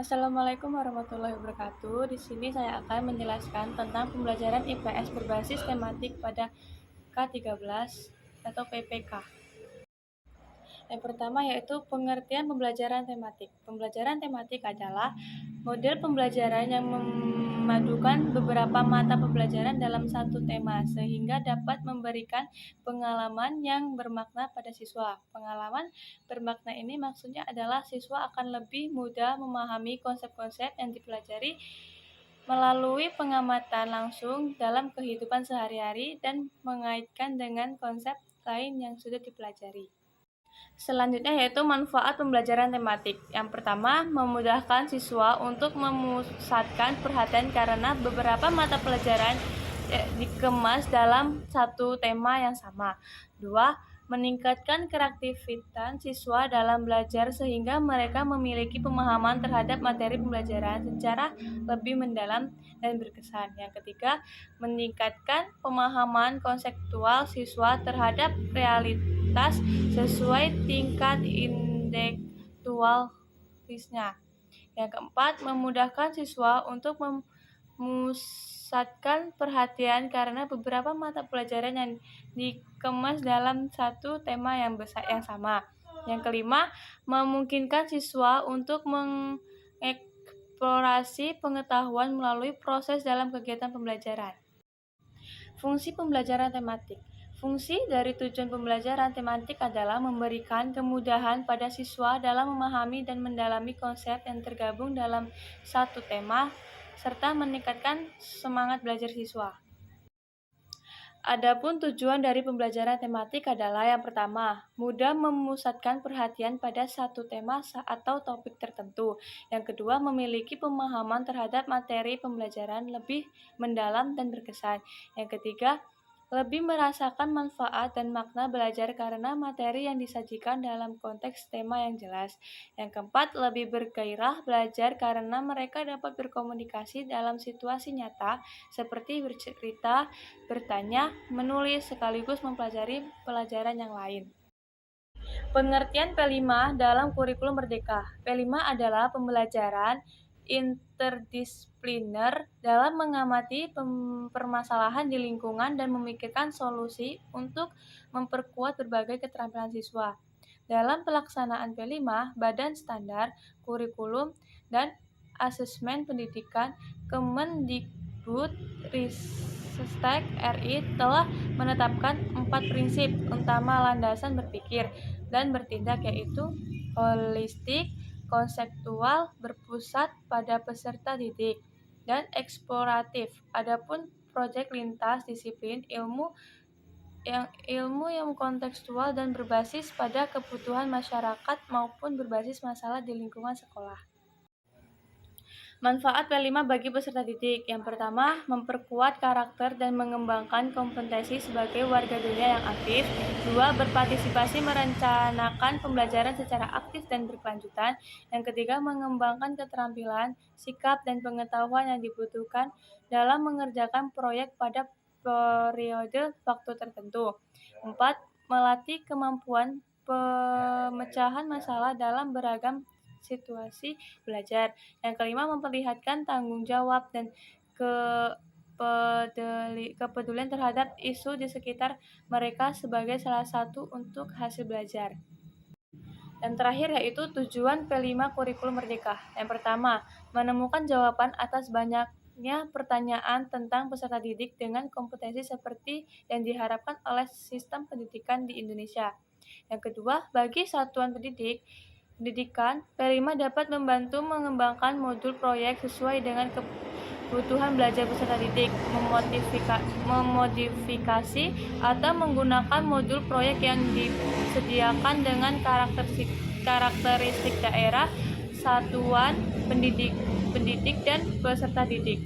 Assalamualaikum warahmatullahi wabarakatuh. Di sini saya akan menjelaskan tentang pembelajaran IPS berbasis tematik pada K13 atau PPK. Yang pertama yaitu pengertian pembelajaran tematik. Pembelajaran tematik adalah model pembelajaran yang memadukan beberapa mata pembelajaran dalam satu tema sehingga dapat memberikan pengalaman yang bermakna pada siswa. Pengalaman bermakna ini maksudnya adalah siswa akan lebih mudah memahami konsep-konsep yang dipelajari melalui pengamatan langsung dalam kehidupan sehari-hari dan mengaitkan dengan konsep lain yang sudah dipelajari. Selanjutnya yaitu manfaat pembelajaran tematik. Yang pertama, memudahkan siswa untuk memusatkan perhatian karena beberapa mata pelajaran dikemas dalam satu tema yang sama. Dua, meningkatkan kreativitas siswa dalam belajar sehingga mereka memiliki pemahaman terhadap materi pembelajaran secara lebih mendalam dan berkesan. Yang ketiga, meningkatkan pemahaman konseptual siswa terhadap realitas sesuai tingkat intelektualisnya. Yang keempat, memudahkan siswa untuk memusatkan perhatian karena beberapa mata pelajaran yang dikemas dalam satu tema yang sama. Yang kelima, memungkinkan siswa untuk mengeksplorasi pengetahuan melalui proses dalam kegiatan pembelajaran. Fungsi pembelajaran tematik. Fungsi dari tujuan pembelajaran tematik adalah memberikan kemudahan pada siswa dalam memahami dan mendalami konsep yang tergabung dalam satu tema, serta meningkatkan semangat belajar siswa. Adapun tujuan dari pembelajaran tematik adalah yang pertama, mudah memusatkan perhatian pada satu tema atau topik tertentu. Yang kedua, memiliki pemahaman terhadap materi pembelajaran lebih mendalam dan berkesan. Yang ketiga, lebih merasakan manfaat dan makna belajar karena materi yang disajikan dalam konteks tema yang jelas. Yang keempat, lebih bergairah belajar karena mereka dapat berkomunikasi dalam situasi nyata seperti bercerita, bertanya, menulis, sekaligus mempelajari pelajaran yang lain. Pengertian P5 dalam kurikulum Merdeka. P5 adalah pembelajaran interdisipliner dalam mengamati permasalahan di lingkungan dan memikirkan solusi untuk memperkuat berbagai keterampilan siswa. Dalam pelaksanaan P5, Badan Standar Kurikulum dan Asesmen Pendidikan Kemendikbudristek RI telah menetapkan 4 prinsip utama landasan berpikir dan bertindak, yaitu holistik, konseptual, berpusat pada peserta didik, dan eksploratif. Adapun proyek lintas disiplin ilmu yang kontekstual dan berbasis pada kebutuhan masyarakat maupun berbasis masalah di lingkungan sekolah. Manfaat P5 bagi peserta didik. Yang pertama, memperkuat karakter dan mengembangkan kompetensi sebagai warga dunia yang aktif. Dua, berpartisipasi merencanakan pembelajaran secara aktif dan berkelanjutan. Yang ketiga, mengembangkan keterampilan, sikap, dan pengetahuan yang dibutuhkan dalam mengerjakan proyek pada periode waktu tertentu. Empat, melatih kemampuan pemecahan masalah dalam beragam situasi belajar. Yang kelima, memperlihatkan tanggung jawab dan kepedulian terhadap isu di sekitar mereka sebagai salah satu untuk hasil belajar. Dan terakhir yaitu tujuan P5 Kurikulum Merdeka. Yang pertama, menemukan jawaban atas banyaknya pertanyaan tentang peserta didik dengan kompetensi seperti yang diharapkan oleh sistem pendidikan di Indonesia. Yang kedua, bagi satuan pendidikan, P5 dapat membantu mengembangkan modul proyek sesuai dengan kebutuhan belajar peserta didik, memodifikasi atau menggunakan modul proyek yang disediakan dengan karakteristik daerah, satuan pendidik dan peserta didik.